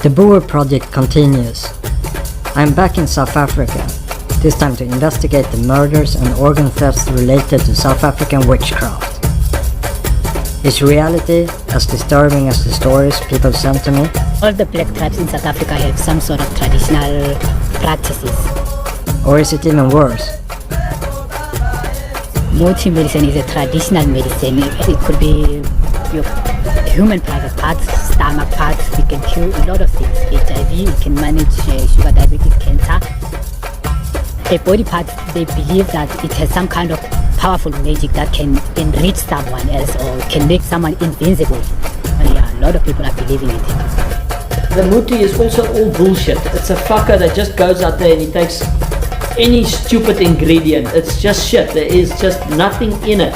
The Boer Project continues. I'm back in South Africa, this time to investigate the murders and organ thefts related to South African witchcraft. Is reality as disturbing as the stories people send to me? All the black tribes in South Africa have some sort of traditional practices. Or is it even worse? Muti medicine is a traditional medicine. It could be your human private parts, stomach parts. It can cure a lot of things. HIV, it can manage sugar diabetes, cancer. A body part, they believe that it has some kind of powerful magic that can enrich someone else or can make someone invincible. Yeah, a lot of people are believing it. The muti is also all bullshit. It's a fucker that just goes out there and he takes any stupid ingredient. It's just shit. There is just nothing in it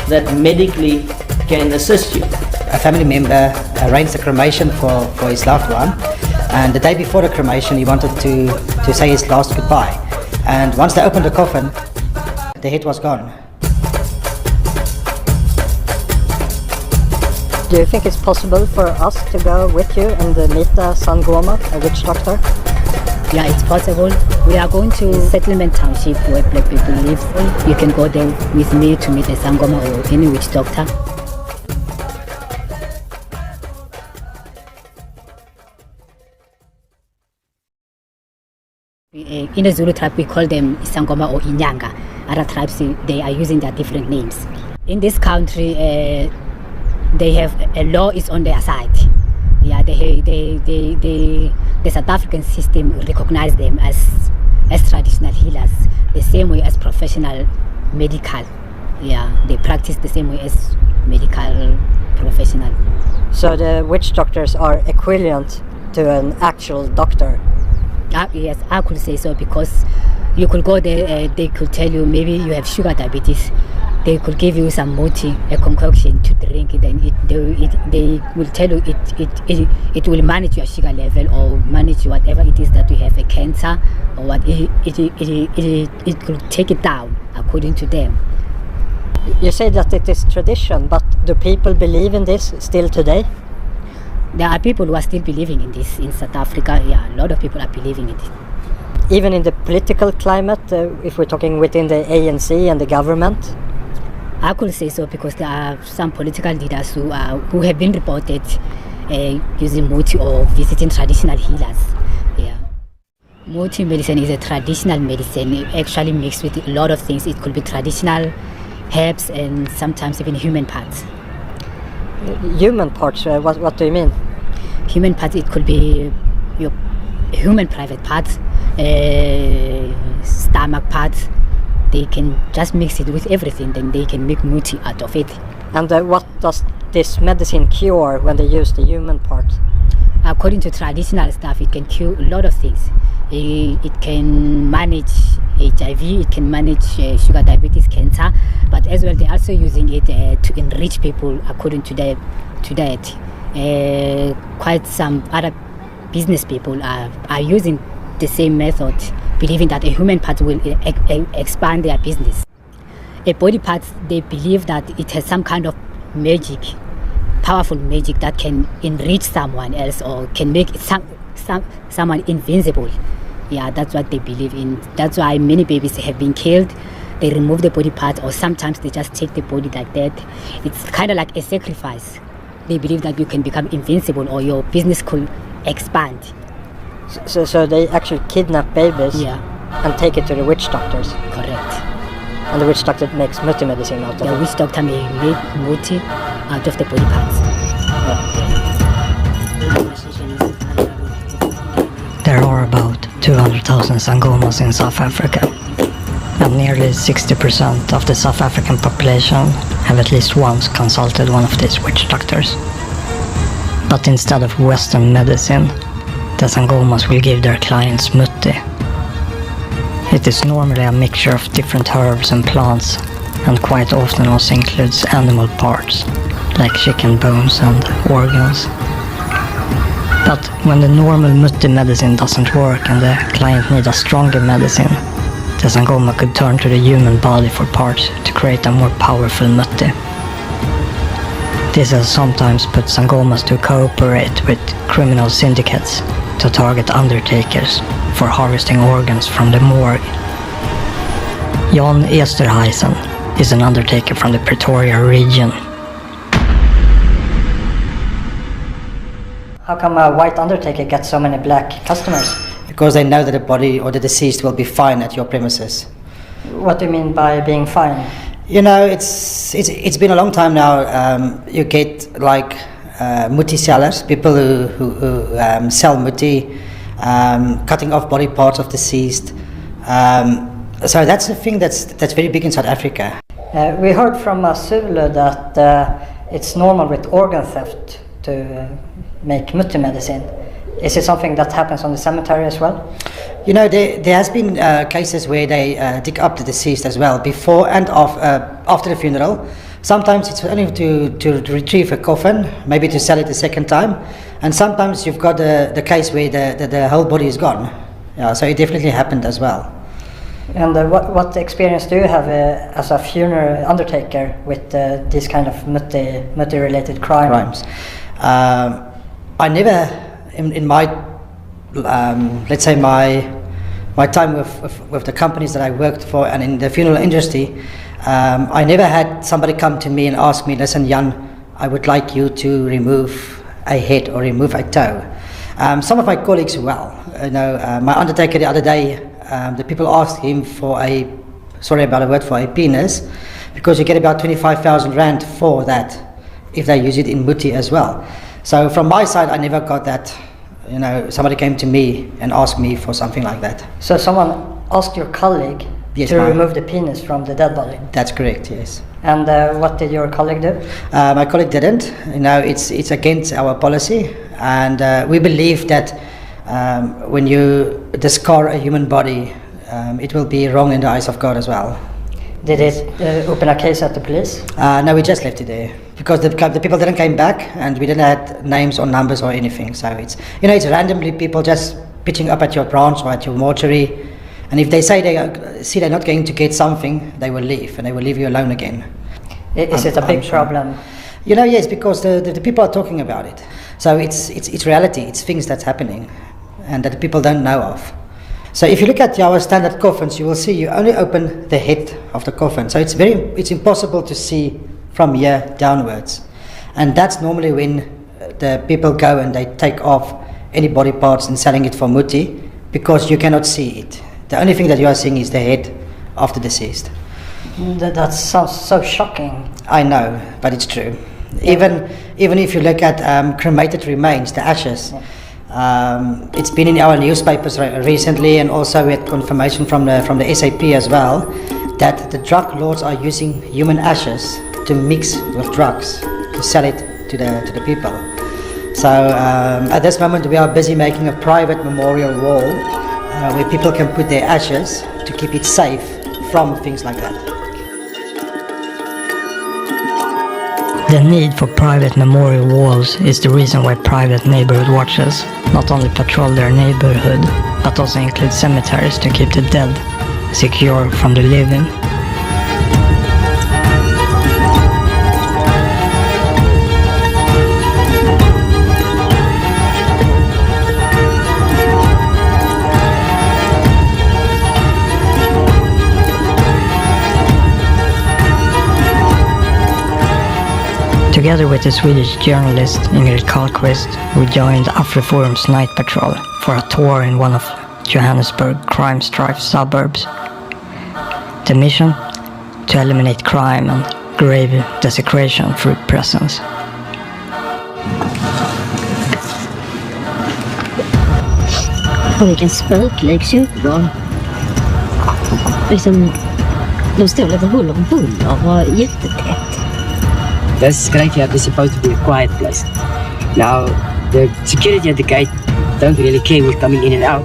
that medically can assist you. A family member arranged a cremation for his loved one, and the day before the cremation he wanted to say his last goodbye. And once they opened the coffin, the head was gone. Do you think it's possible for us to go with you and meet Sangoma, a witch doctor? Yeah, it's possible. We are going to Settlement Township where black people live. You can go there with me to meet a Sangoma or any witch doctor. In the Zulu tribe, we call them Sangoma or Inyanga. Other tribes, they are using their different names. In this country, they have a law is on their side. Yeah, the South African system recognize them as traditional healers, the same way as professional medical. Yeah, they practice the same way as medical professional. So the witch doctors are equivalent to an actual doctor? Yes, I could say so, because you could go there, they could tell you maybe you have sugar diabetes. They could give you some muti, a concoction to drink it, and they will tell you it will manage your sugar level or manage whatever it is that you have, a cancer or what. It could take it down according to them. You say that it is tradition, but do people believe in this still today? There are people who are still believing in this in South Africa. Yeah, a lot of people are believing in it. Even in the political climate, if we're talking within the ANC and the government? I could say so, because there are some political leaders who have been reported using muti or visiting traditional healers. Yeah, muti medicine is a traditional medicine. It actually mixed with a lot of things. It could be traditional herbs and sometimes even human parts. Human parts? What do you mean? Human parts, it could be your human private parts, stomach parts. They can just mix it with everything, then they can make muti out of it. And what does this medicine cure when they use the human part? According to traditional stuff, it can cure a lot of things. It can manage HIV, it can manage sugar diabetes, cancer, but as well they're also using it to enrich people according to that. Quite some other business people are using the same method, believing that a human part will expand their business. A body part, they believe that it has some kind of magic, powerful magic that can enrich someone else or can make someone invincible. Yeah, that's what they believe in. That's why many babies have been killed. They remove the body part, or sometimes they just take the body like that. It's kind of like a sacrifice. They believe that you can become invincible or your business could expand. So they actually kidnap babies, yeah, and take it to the witch doctors? Correct. And the witch doctor makes muti medicine out of it? The witch doctor may make muti out of the body parts. There are about 200,000 Sangomas in South Africa, and nearly 60% of the South African population have at least once consulted one of these witch doctors. But instead of Western medicine, the Sangomas will give their clients muti. It is normally a mixture of different herbs and plants, and quite often also includes animal parts, like chicken bones and organs. But when the normal muti medicine doesn't work and the client needs a stronger medicine, the Sangoma could turn to the human body for parts to create a more powerful muti. This has sometimes put Sangomas to cooperate with criminal syndicates to target undertakers for harvesting organs from the morgue. Jan Esterhuisen is an undertaker from the Pretoria region. How come a white undertaker gets so many black customers? Because they know that the body or the deceased will be fine at your premises. What do you mean by being fine? You know, it's been a long time now. You get like muti sellers, people who sell muti, cutting off body parts of deceased. So that's the thing that's very big in South Africa. We heard from Zulu that it's normal with organ theft to make muti medicine. Is it something that happens on the cemetery as well? You know, there has been cases where they dig up the deceased as well, before and after the funeral. Sometimes it's only to retrieve a coffin, maybe to sell it a second time. And sometimes you've got the case where the whole body is gone. Yeah, so it definitely happened as well. And what experience do you have as a funeral undertaker with these kind of muti-related crimes? I never, in my, let's say my time with the companies that I worked for and in the funeral industry, I never had somebody come to me and ask me, listen Jan, I would like you to remove a head or remove a toe. Some of my colleagues, well, you know, my undertaker the other day, the people asked him for for a penis, because you get about 25,000 rand for that if they use it in muti as well. So from my side, I never got that, you know, somebody came to me and asked me for something like that. So someone asked your colleague to remove the penis from the dead body? That's correct, yes. And what did your colleague do? My colleague didn't. You know, it's against our policy, and we believe that when you discard a human body, it will be wrong in the eyes of God as well. Did it open a case at the police? No, we just left it there because the people didn't come back, and we didn't have names or numbers or anything. So it's, you know, it's randomly people just pitching up at your branch or at your mortuary, and if they say they're not going to get something, they will leave, and they will leave you alone again. Is it a big problem? You know, yes, because the people are talking about it. So it's reality. It's things that's happening, and that the people don't know of. So if you look at our standard coffins, you will see you only open the head of the coffin. So it's impossible to see from here downwards. And that's normally when the people go and they take off any body parts and selling it for muti, because you cannot see it. The only thing that you are seeing is the head of the deceased. That sounds so shocking. I know, but it's true. Yeah. Even if you look at cremated remains, the ashes, it's been in our newspapers recently, and also we had confirmation from the SAP as well, that the drug lords are using human ashes to mix with drugs to sell it to the people. So at this moment we are busy making a private memorial wall where people can put their ashes to keep it safe from things like that. The need for private memorial walls is the reason why private neighborhood watches not only patrol their neighborhood, but also include cemeteries to keep the dead secure from the living. Together with the Swedish journalist Ingrid Carlqvist, we joined AfriForum's night patrol for a tour in one of Johannesburg's crime-strife suburbs. The mission? To eliminate crime and grave desecration through presence. Och vilken spöklik kyrkogård. Liksom, de stod lite huller om buller och var jättetätt. This graveyard is supposed to be a quiet place. Now, the security at the gate don't really care who's coming in and out.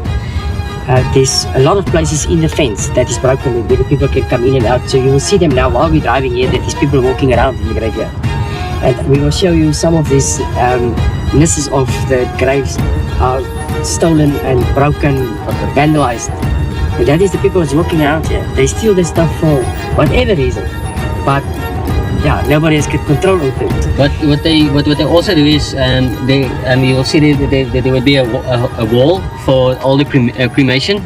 There's a lot of places in the fence that is broken where the people can come in and out. So you will see them now while we're driving here, that there's people walking around in the graveyard. And we will show you some of these nisses of the graves are stolen and broken, vandalized. And that is the people that's walking around here. They steal this stuff for whatever reason. But yeah, nobody has got control of it. But what they also do is they you will see that there would be a wall for all the cremation.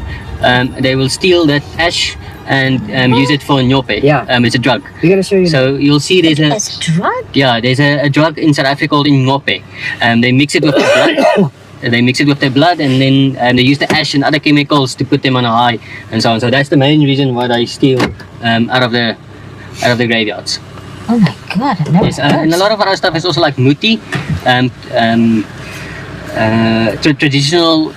They will steal that ash and use it for nyope. Yeah. It's a drug. We're gonna show you. So you'll see there's a As drug? yeah, there's a drug in South Africa called nyope. They mix it with the blood. They mix it with their blood, and then they use the ash and other chemicals to put them on a high and so on. So that's the main reason why they steal out of the graveyards. Oh my god, I never Yes, and a lot of our stuff is also like muti, traditional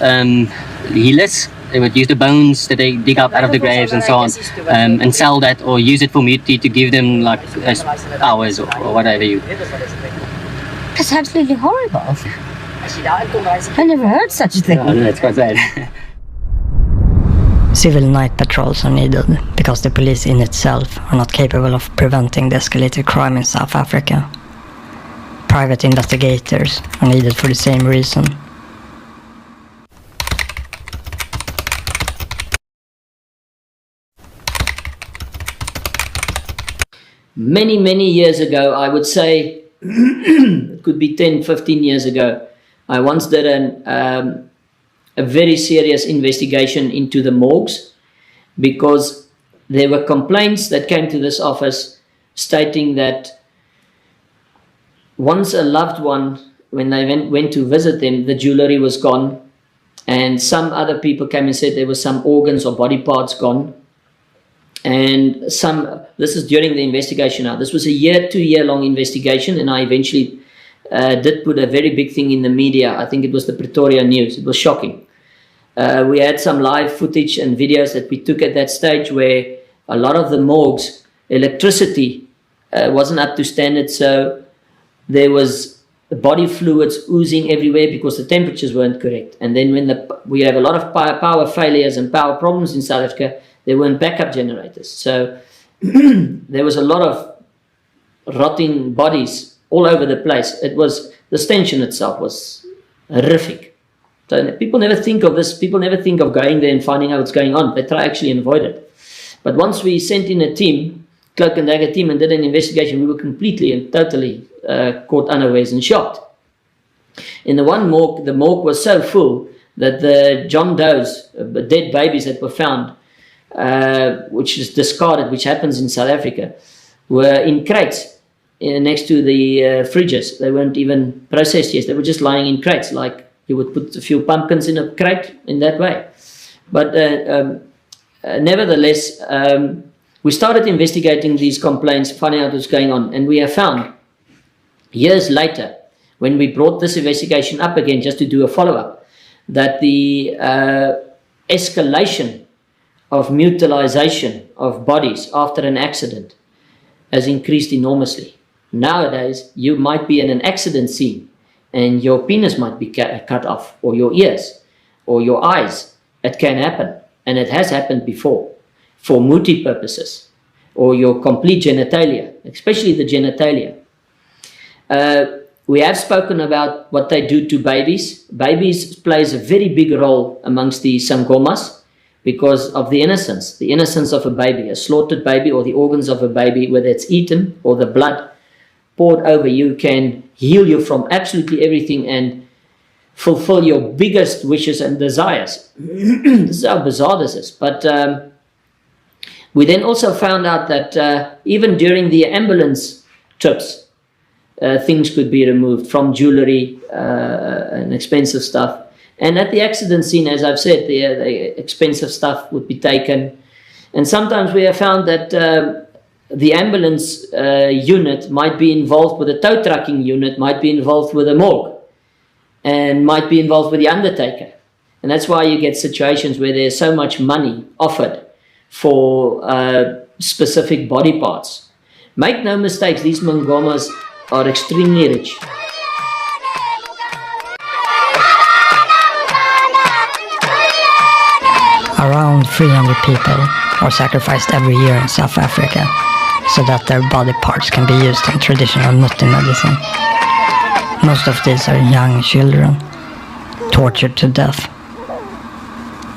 healers. They would use the bones that they dig up out of the graves and so on, and sell that or use it for muti to give them like as powers or whatever you. That's absolutely horrible. I never heard such a thing. Oh, no, that's quite bad. Civil night patrols are needed because the police in itself are not capable of preventing the escalated crime in South Africa. Private investigators are needed for the same reason. Many years ago, I would say, it could be 10, 15 years ago, I once did a very serious investigation into the morgues because there were complaints that came to this office stating that once a loved one, when they went to visit them, the jewelry was gone, and some other people came and said there were some organs or body parts gone. And this is during the investigation now. This was a 2-year long investigation, and I eventually did put a very big thing in the media. I think it was the Pretoria News. It was shocking. We had some live footage and videos that we took at that stage where a lot of the morgues, electricity wasn't up to standard, so there was body fluids oozing everywhere because the temperatures weren't correct. And then when we have a lot of power failures and power problems in South Africa, there weren't backup generators. So there was a lot of rotting bodies all over the place. The stench in itself was horrific. So people never think of this. People never think of going there and finding out what's going on. They try actually and avoid it. But once we sent in a team, cloak and dagger team, and did an investigation, we were completely and totally caught unawares and shocked. In the one morgue, the morgue was so full that the John Doe's, dead babies that were found, which is discarded, which happens in South Africa, were in crates next to the fridges. They weren't even processed yet. They were just lying in crates, like you would put a few pumpkins in a crate in that way. But nevertheless, we started investigating these complaints, finding out what's going on, and we have found years later, when we brought this investigation up again just to do a follow-up, that the escalation of mutilization of bodies after an accident has increased enormously. Nowadays, you might be in an accident scene and your penis might be cut off, or your ears, or your eyes. It can happen, and it has happened before, for muti purposes, or your complete genitalia, especially the genitalia. We have spoken about what they do to babies. Babies plays a very big role amongst the sangomas because of the innocence of a baby, a slaughtered baby, or the organs of a baby, whether it's eaten or the blood poured over you, can heal you from absolutely everything and fulfill your biggest wishes and desires. This is how bizarre this is. But we then also found out that even during the ambulance trips, things could be removed from jewelry and expensive stuff. And at the accident scene, as I've said, the expensive stuff would be taken. And sometimes we have found that the ambulance unit might be involved with a tow trucking unit, might be involved with a morgue, and might be involved with the undertaker. And that's why you get situations where there's so much money offered for specific body parts. Make no mistakes, these Mangomas are extremely rich. Around 300 people are sacrificed every year in South Africa so that their body parts can be used in traditional muti medicine. Most of these are young children, tortured to death.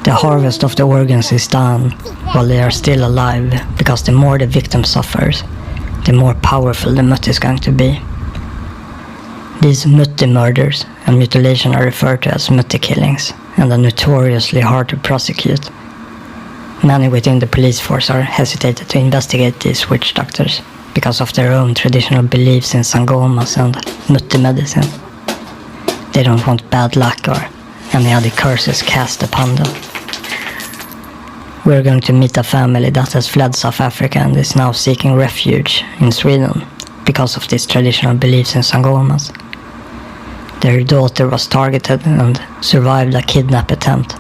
The harvest of the organs is done while they are still alive, because the more the victim suffers, the more powerful the mutt is going to be. These mutti murders and mutilation are referred to as mutti killings and are notoriously hard to prosecute. Many within the police force are hesitated to investigate these witch doctors because of their own traditional beliefs in sangomas and mutti medicine. They don't want bad luck or any other curses cast upon them. We're going to meet a family that has fled South Africa and is now seeking refuge in Sweden because of these traditional beliefs in sangomas. Their daughter was targeted and survived a kidnap attempt,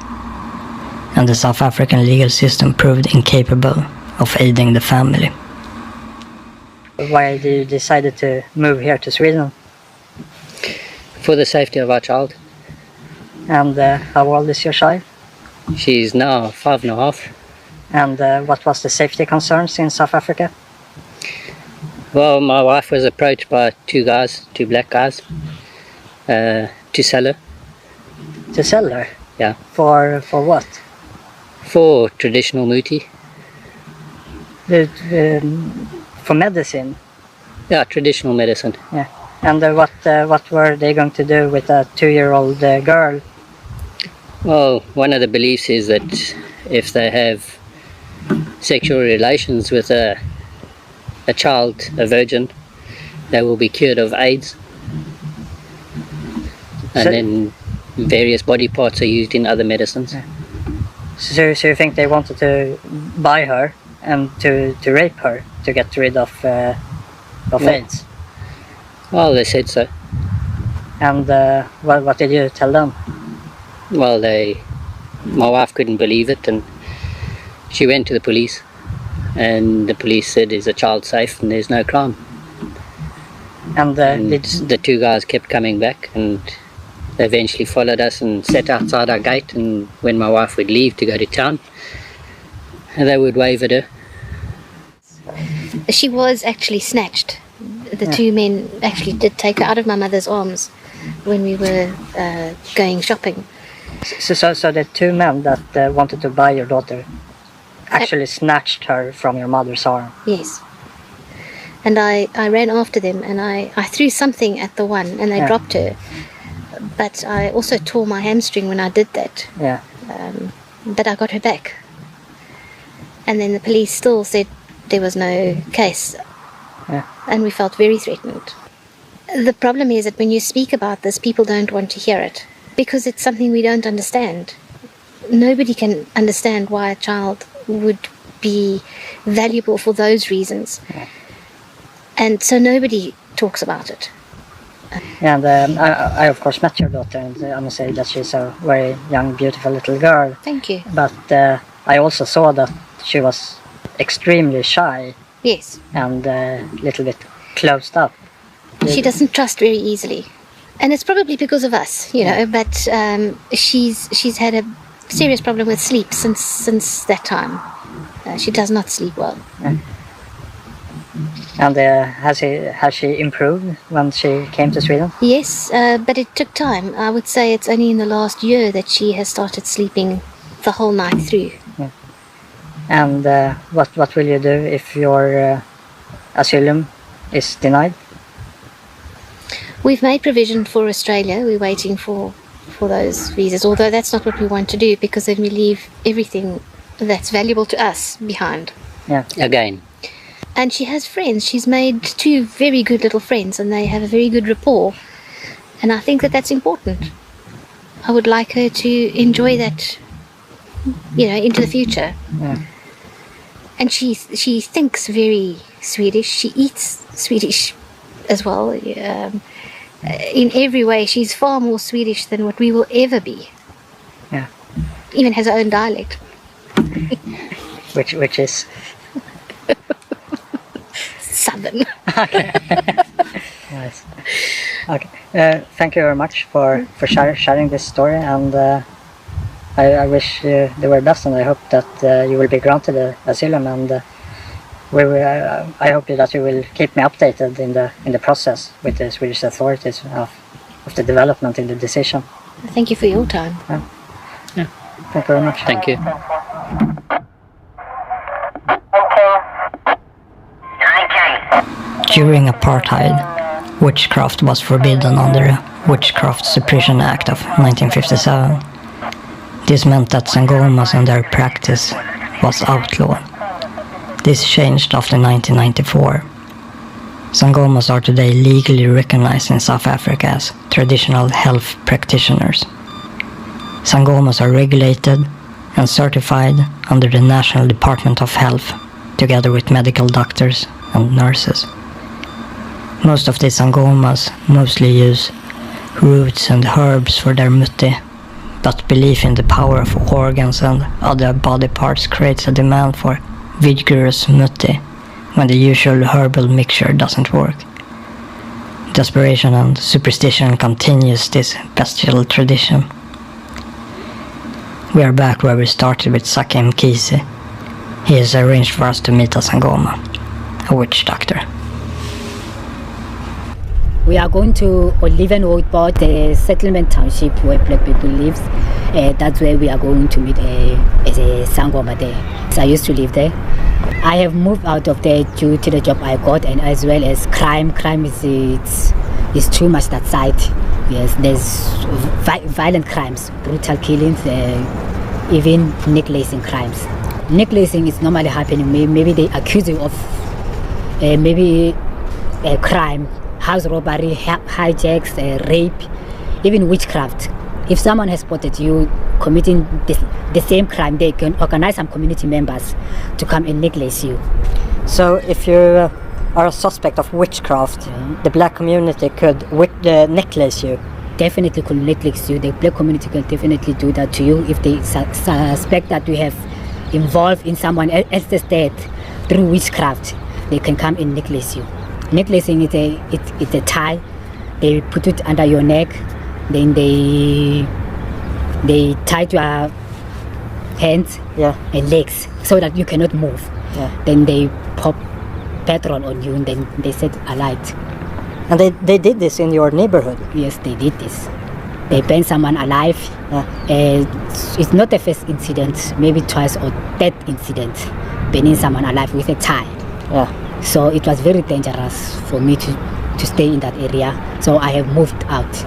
and the South African legal system proved incapable of aiding the family. Why did you decide to move here to Sweden? For the safety of our child. And how old is your child? She's now 5.5. And what was the safety concerns in South Africa? Well, my wife was approached by two black guys, to sell her. To sell her? Yeah. For what? For traditional muti. For medicine? Yeah, traditional medicine. Yeah. And what were they going to do with a 2-year-old girl? Well, one of the beliefs is that if they have sexual relations with a child, a virgin, they will be cured of AIDS. And then various body parts are used in other medicines. So you think they wanted to buy her and to rape her to get rid of AIDS? Well, they said so. And what did you tell them? Well, my wife couldn't believe it, and she went to the police, and the police said, "Is the child safe?" and there's no crime. And the two guys kept coming back, and they eventually followed us and sat outside our gate, and when my wife would leave to go to town, they would wave at her. She was actually snatched. The two men actually did take her out of my mother's arms when we were going shopping. So the two men that wanted to buy your daughter actually snatched her from your mother's arm? Yes. And I ran after them, and I threw something at the one, and they dropped her. But I also tore my hamstring when I did that. Yeah. But I got her back. And then the police still said there was no case. Yeah. And we felt very threatened. The problem is that when you speak about this, people don't want to hear it because it's something we don't understand. Nobody can understand why a child would be valuable for those reasons. Yeah. And so nobody talks about it. And I of course met your daughter, and I must say that she's a very young, beautiful little girl. Thank you. But I also saw that she was extremely shy. Yes. And a little bit closed up. She doesn't trust very easily. And it's probably because of us, you know, but she's had a serious problem with sleep since that time. She does not sleep well. Yeah. And has she improved when she came to Sweden? Yes, but it took time. I would say it's only in the last year that she has started sleeping the whole night through. Yeah. And what will you do if your asylum is denied? We've made provision for Australia. We're waiting for those visas, although that's not what we want to do, because then we leave everything that's valuable to us behind. Yeah. Again. And she has friends. She's made 2 very good little friends, and they have a very good rapport. And I think that that's important. I would like her to enjoy that, you know, into the future. Yeah. And she thinks very Swedish. She eats Swedish as well. In every way, she's far more Swedish than what we will ever be. Yeah. Even has her own dialect. Which is Southern. okay. Nice. Okay. Thank you very much for sharing this story, and I wish you the very best, and I hope that you will be granted asylum, and I hope that you will keep me updated in the process with the Swedish authorities of the development in the decision. Thank you for your time. Yeah. Thank you very much. Thank you. Okay. During apartheid, witchcraft was forbidden under the Witchcraft Suppression Act of 1957. This meant that sangomas and their practice was outlawed. This changed after 1994. Sangomas are today legally recognized in South Africa as traditional health practitioners. Sangomas are regulated and certified under the National Department of Health, together with medical doctors and nurses. Most of these sangomas mostly use roots and herbs for their muti, but belief in the power of organs and other body parts creates a demand for vigorous muti when the usual herbal mixture doesn't work. Desperation and superstition continues this bestial tradition. We are back where we started with Saki Mkisi. He has arranged for us to meet a sangoma, a witch doctor. We are going to Olivenwoodport, the settlement township where black people live. That's where we are going to meet a sangoma there. So I used to live there. I have moved out of there due to the job I got, and as well as crime. Crime is too much that side. Yes, there's violent crimes, brutal killings, even necklacing crimes. Necklacing is normally happening. Maybe they accuse you of maybe a crime, house robbery, hijacks, rape, even witchcraft. If someone has spotted you committing the same crime, they can organize some community members to come and necklace you. So if you are a suspect of witchcraft, the black community could necklace you? Definitely could necklace you. The black community can definitely do that to you if they suspect that you have involved in someone else's death through witchcraft. They can come and necklace you. Necklacing it's a tie. They put it under your neck, then they tie to your hands and legs so that you cannot move. Then they pop petrol on you and then they set a light. And they did this in your neighborhood? Yes, they did this. They burned someone alive. It's not the first incident, maybe twice or third incident, burning someone alive with a tie. So it was very dangerous for me to stay in that area. So I have moved out.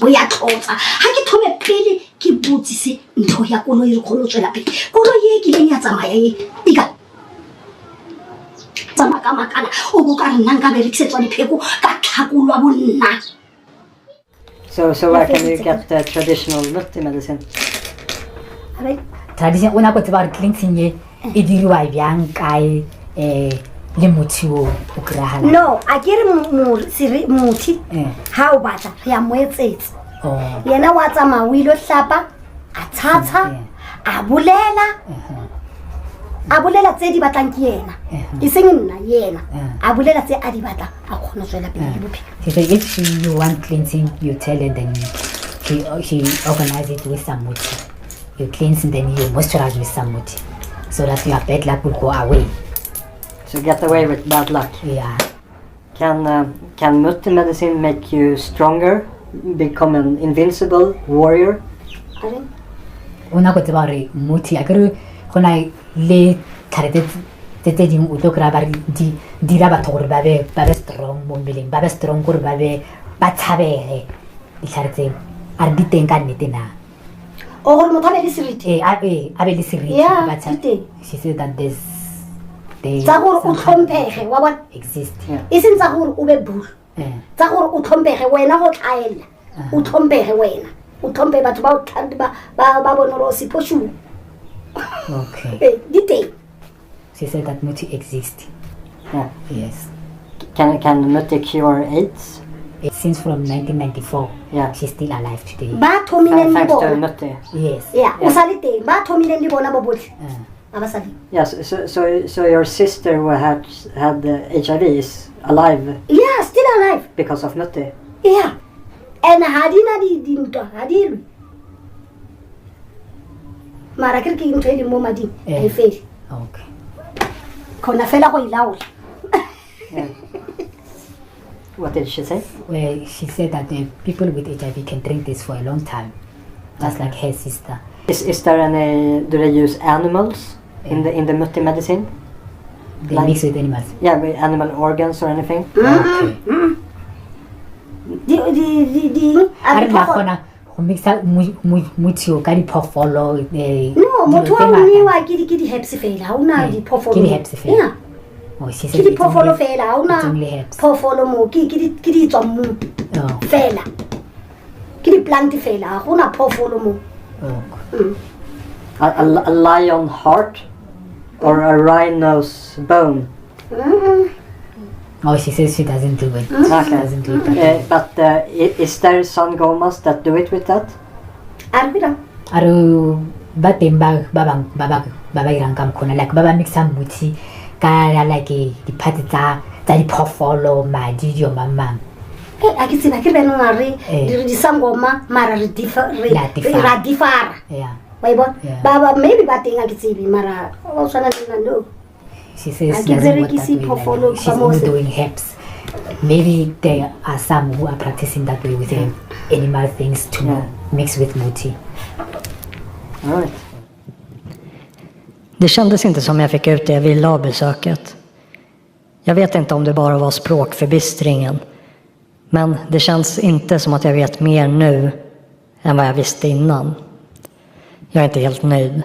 Boyaxoxa ha ke thome pele ke botsise ntho ya koloi re kholo tswela pele koloi e ke leng ya tsamaya e ka tsama ka makana o go ka nna nka berekisetswa dipheko ka tlhakolwa bonna. So where can you get the traditional muti medicine? Tradition una go tseba re cleansing e diriwa byang kae le muthi o krahana. No, a ke re muthi ha o batla ya moetsetse yena wa tsama o ile hlapa a tshatsa a bulela tse di batlang ke yena e seng nna yena a bulela tse a di batla a khona tswela pele le bophelo. He said if you want cleansing you tell her, then he organize it with some muthi. You cleanse and then you moisturize with some muthi so that your bad luck will go away. So get away with bad luck. Yeah. Can muti medicine make you stronger, become an invincible warrior? Una go tseba re muthi a kere gona le tlharete tse ding o tlo kra ba di dira batho gore ba be strong mo mmeleng, ba be strong gore ba tshabege ditlharete a re diteng ka nnete na. O gore motho a be le seriti. A be le seriti. Yeah, she said that there's tsa gore o tlhompege wa bona exist. E seng tsa gore o be buru. Tsa gore o tlhompege wena go tlaela. O tlhompege wena. O tlhompe batho ba o tlhandi ba bona ro siposhu. Okay. Dite. She said that muti exists. Yes. Can muti cure AIDS? Since from 1994. Yeah. She's still alive today. Ba thomile Thanks to bona. muti. Yes. Yeah, o sale teng ba thomile le bona bo botle. abasali. Yes, so your sister who had HIV is alive Yeah, still alive. because of Nutti? Yeah. And hadina di dinto hadilu. Mara kirki into ile mo madi. Eh. I fail. Okay. Kona fela ko ilaul. Yeah. What did she say? Well, she said that the people with HIV can drink this for a long time, just like her sister. Is there any? Do they use animals in the Nutti medicine? They Like- mix with animals. Yeah, with animal organs or anything? Okay. Di Are abi ba poko. kgona go mixa mutio ka diphoofolo No, motho wa moniwa ke di herbs fela. Ha una Eh, di phofolo. ke di herbs fela. Yeah. Oh, she Ke said di it's phofolo only- fela. Ha it's una only herbs. phofolo mo ke di tswa mo Oh, fela. Ke di plant fela. Ha una phofolo mo. oh. A lion heart or a rhino's bone? Oh, she says she doesn't do it. She Okay. doesn't do it. But is there sangomas that do it with that? Arbira. Aro ba teng ba irang ka mokgona like ba mixa muthi ka like di-part tsa diphoofolo madi dio mamang. A ke tsena ke beno ngare Eh. di sangoma mara La difara. ra difara. Yeah. Wa ibona? Yeah. Ba maybe ba teng a ke tsebe mara o tshwana le no. She says I she give doesn't very work that easy way. portfolio Like, she's only promotion. doing herbs. Maybe there are some who are practicing that way with animal things to Yeah. mix with muti. All right. Det kändes inte som jag fick ut det jag ville av besöket. Jag vet inte om det bara var språkförbistringen. Men det känns inte som att jag vet mer nu än vad jag visste innan. Jag är inte helt nöjd.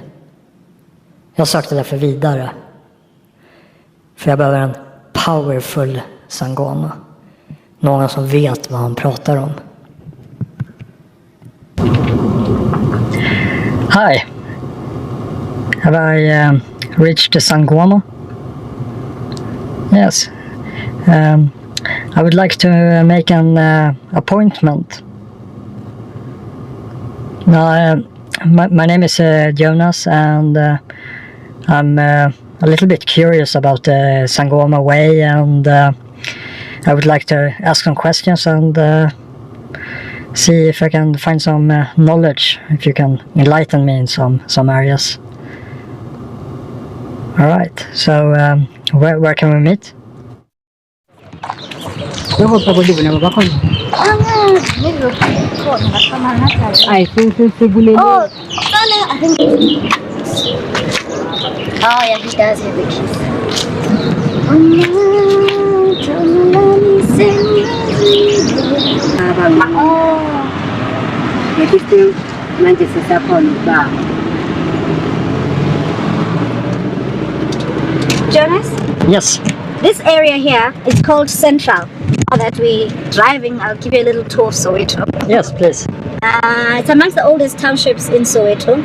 Jag sökte därför vidare. För jag behöver en powerful sangoma. Någon som vet vad han pratar om. Hi. Have I reached the sangoma? Yes. I would like to make an appointment. Now, my name is Jonas, and I'm a little bit curious about the Sangoma way, and I would like to ask some questions and see if I can find some knowledge, if you can enlighten me in some areas. All right, so where can we meet? I think it's a bullet. Oh, I think. Oh yeah, he does have the keys. Jonas, Yes. this area here is called Central. Now that we're driving, I'll give you a little tour of Soweto. Yes, please. It's amongst the oldest townships in Soweto.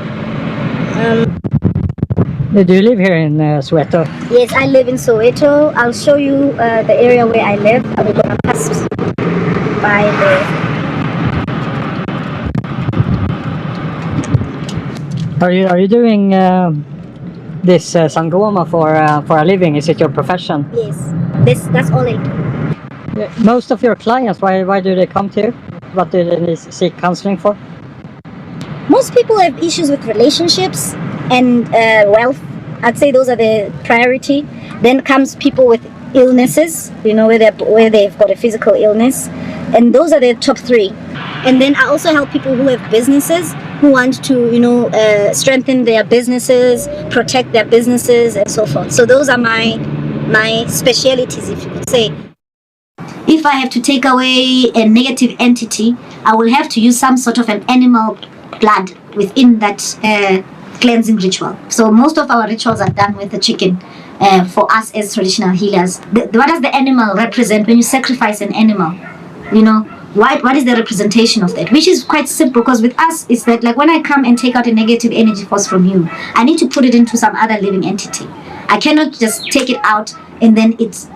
Do you live here in Soweto? Yes, I live in Soweto. I'll show you the area where I live. We're gonna pass by the. Are you doing this sangoma for a living? Is it your profession? Yes, that's all I do. Most of your clients, why do they come to you? What do they seek counseling for? Most people have issues with relationships and wealth. I'd say those are the priority. Then comes people with illnesses, you know, where they've got a physical illness, and those are the top three. And then I also help people who have businesses who want to, you know, strengthen their businesses, protect their businesses, and so forth. So those are my specialities, if you could say. If I have to take away a negative entity, I will have to use some sort of an animal blood within that cleansing ritual. So most of our rituals are done with the chicken for us as traditional healers. What does the animal represent when you sacrifice an animal? You know, what is the representation of that? Which is quite simple, because with us, it's that like when I come and take out a negative energy force from you, I need to put it into some other living entity. I cannot just take it out and then it's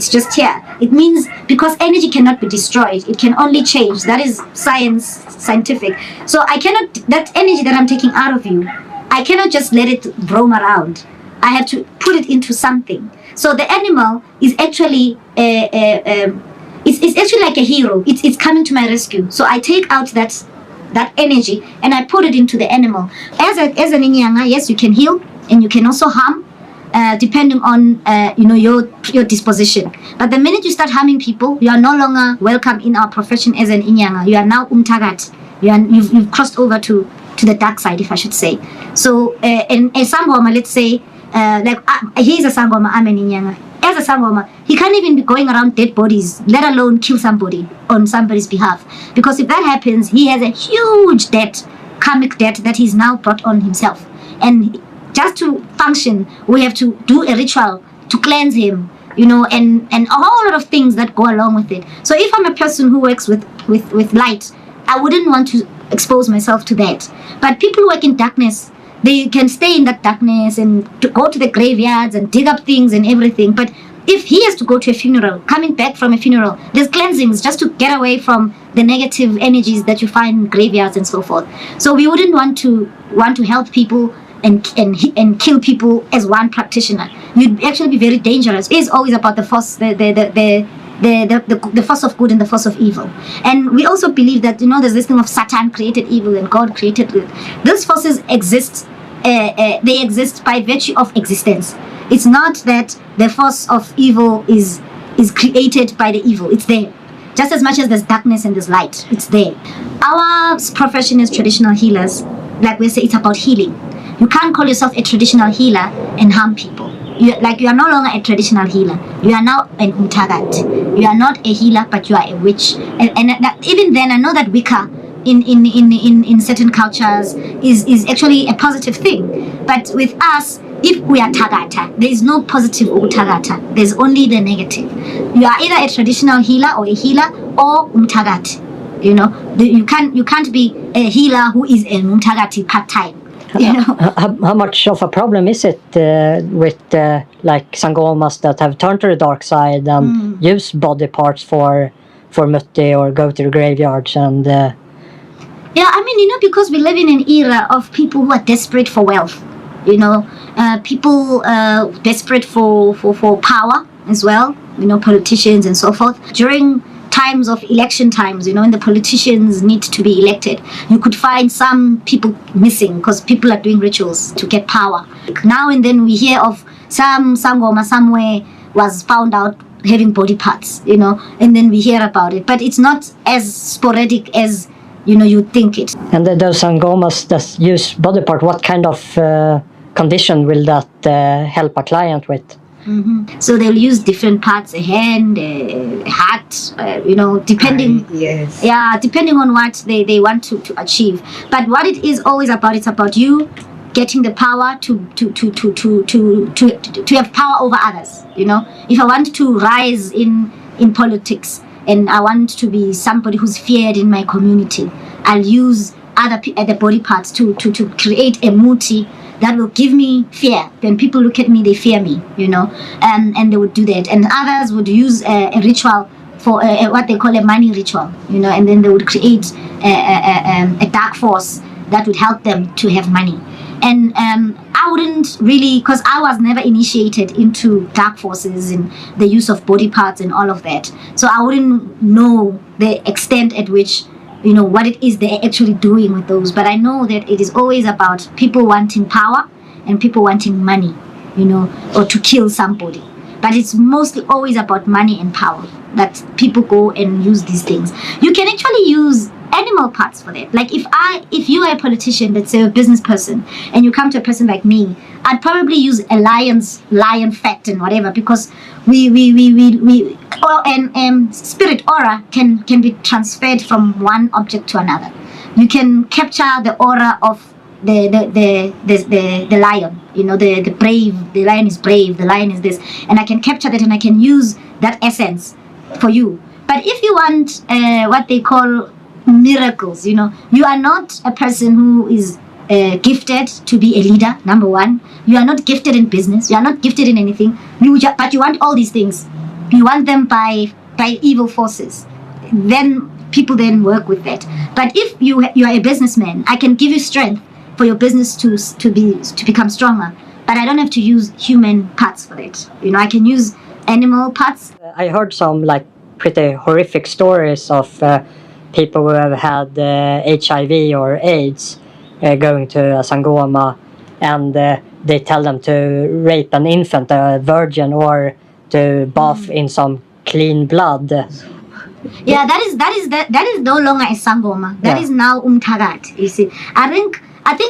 just here. It means because energy cannot be destroyed, it can only change. That is scientific. So I cannot, that energy that I'm taking out of you, I cannot just let it roam around. I have to put it into something. So the animal is actually it's actually like a hero. It's coming to my rescue. So I take out that energy and I put it into the animal. As an inyanga, yes, you can heal and you can also harm, depending on your disposition. But the minute you start harming people, you are no longer welcome in our profession as an inyanga. You are now umtagat. You've crossed over to the dark side, if I should say. So in a sangoma, let's say, he's a sangoma, I'm an inyanga. As a sangoma, he can't even be going around dead bodies, let alone kill somebody on somebody's behalf. Because if that happens, he has a huge debt, karmic debt, that he's now brought on himself. And just to function, we have to do a ritual to cleanse him, and a whole lot of things that go along with it. So if I'm a person who works with light, I wouldn't want to expose myself to that. But people who work in darkness, they can stay in that darkness and to go to the graveyards and dig up things and everything. But if he has to go to a funeral, coming back from a funeral, there's cleansings just to get away from the negative energies that you find in graveyards and so forth. So we wouldn't want to help people and kill people as one practitioner. You'd actually be very dangerous. It is always about the force, the force of good and the force of evil. And we also believe that there's this thing of Satan created evil and God created good. Those forces exist. They exist by virtue of existence. It's not that the force of evil is created by the evil. It's there. Just as much as there's darkness and there's light, it's there. Our profession is traditional healers. Like we say, it's about healing. You can't call yourself a traditional healer and harm people. You are no longer a traditional healer. You are now an umtagat. You are not a healer, but you are a witch. And even then, I know that Wicca in certain cultures is actually a positive thing. But with us, if we are tagata, there is no positive tagata. There's only the negative. You are either a traditional healer or a healer or umtagat. You can't be a healer who is a umtagati part-time. How much of a problem is it with sangomas that have turned to the dark side and use body parts for mutti or go to the graveyards and because we live in an era of people who are desperate for wealth, people desperate for power as well, politicians and so forth. During times of election times, when the politicians need to be elected, you could find some people missing because people are doing rituals to get power. Now and then we hear of some sangoma somewhere was found out having body parts, and then we hear about it. But it's not as sporadic as, you think it. And those sangomas that use body part, what kind of condition will that help a client with? Mm-hmm. So they'll use different parts, a hand, a heart, depending. Yes. Yeah, depending on what they want to achieve. But what it is always about, it's about you getting the power to have power over others. If I want to rise in politics and I want to be somebody who's feared in my community, I'll use other body parts to create a muti that will give me fear. When people look at me, they fear me, and they would do that. And others would use a ritual for what they call a money ritual, and then they would create a dark force that would help them to have money. And I wouldn't really, because I was never initiated into dark forces and the use of body parts and all of that. So I wouldn't know the extent at which what it is they're actually doing with those. But I know that it is always about people wanting power and people wanting money, or to kill somebody. But it's mostly always about money and power that people go and use these things. You can actually use animal parts for that. Like if you are a politician, let's say a business person, and you come to a person like me, I'd probably use a lion fat and whatever, because spirit aura can be transferred from one object to another. You can capture the aura of the lion, the brave. The lion is brave. The lion is this, and I can capture that and I can use that essence for you. But if you want what they call miracles, you are not a person who is gifted to be a leader. Number one, you are not gifted in business. You are not gifted in anything. But you want all these things. You want them by evil forces. Then people then work with that. But if you are a businessman, I can give you strength for your business to become stronger. but I don't have to use human parts for it. You know, I can use animal parts. I heard some like pretty horrific stories of people who have had HIV or AIDS going to a sangoma, and they tell them to rape an infant, a virgin, or to bath in some clean blood. Yeah, that is no longer a sangoma. That is now umtagat. You see, I think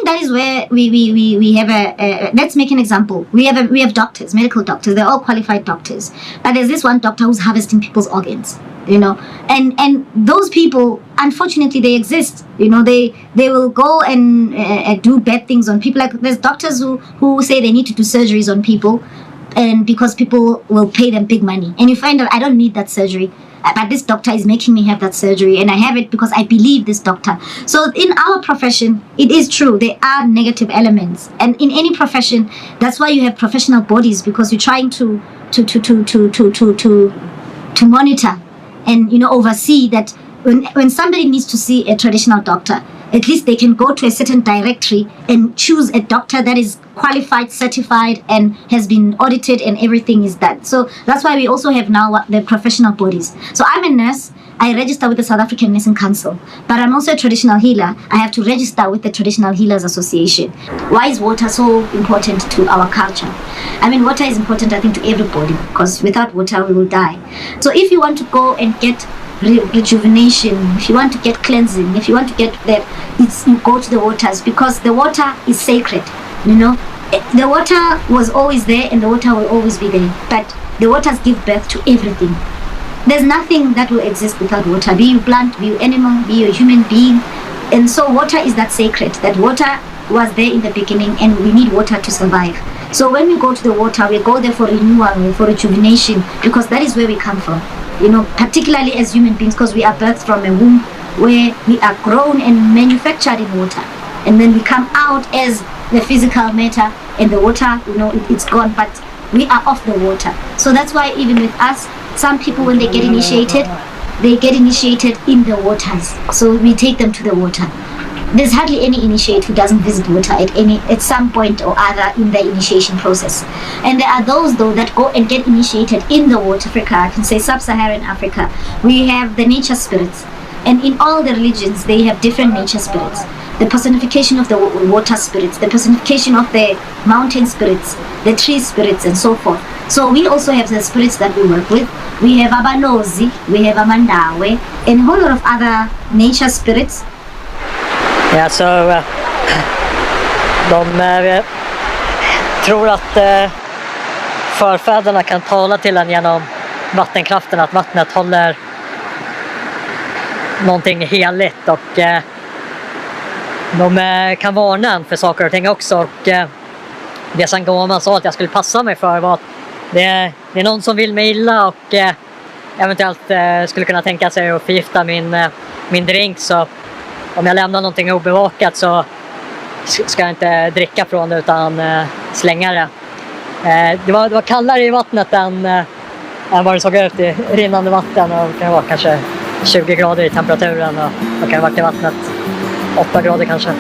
that is where we have a let's make an example. We have doctors, medical doctors. They're all qualified doctors, but there's this one doctor who's harvesting people's organs. You know, and those people, unfortunately, they exist. You know, they will go and do bad things on people. Like there's doctors who say they need to do surgeries on people, and because people will pay them big money, and you find out I don't need that surgery. But this doctor is making me have that surgery, and I have it because I believe this doctor. So in our profession, it is true, there are negative elements, and in any profession, that's why you have professional bodies, because you're trying to monitor and, you know, oversee that when somebody needs to see a traditional doctor, at least they can go to a certain directory and choose a doctor that is qualified, certified, and has been audited, and everything is that. So that's why we also have now the professional bodies. So I'm a nurse. I register with the South African Nursing Council, but I'm also a traditional healer. I have to register with the Traditional Healers Association. Why is water so important to our culture? I mean, water is important, I think, to everybody, because without water we will die. So if you want to go and get rejuvenation, if you want to get cleansing, if you want to get that, you go to the waters, because the water is sacred. You know, the water was always there, and the water will always be there, but the waters give birth to everything. There's nothing that will exist without water, be you plant, be you animal, be you a human being. And so water is that sacred, that water was there in the beginning, and we need water to survive. So when we go to the water, we go there for renewal, for rejuvenation, because that is where we come from. You know, particularly as human beings, because we are birthed from a womb where we are grown and manufactured in water, and then we come out as the physical matter, and the water, you know, it's gone, but we are off the water. So that's why even with us, some people, when they get initiated in the waters. So we take them to the water. There's hardly any initiate who doesn't visit water at some point or other in the initiation process. And there are those, though, that go and get initiated in the water. Africa, I can say sub-Saharan Africa, we have the nature spirits, and in all the religions they have different nature spirits. The personification of the water spirits, the personification of the mountain spirits, the tree spirits, and so forth. So we also have the spirits that we work with. We have Abanozi, we have Amandawe, and a whole lot of other nature spirits. Ja, så de tror att förfäderna kan tala till en genom vattenkraften, att vattnet håller någonting heligt, och de kan varna en för saker och ting också. Och det Sangoma sa att jag skulle passa mig för var att det är någon som vill mig illa och eventuellt skulle kunna tänka sig att förgifta min drink, så om jag lämnar någonting obevakat så ska jag inte dricka från det utan slänga det. Det var kallare i vattnet än vad det såg ut i rinnande vatten, och det kan vara kanske 20 grader i temperaturen, och det kan vara i vattnet 8 grader kanske.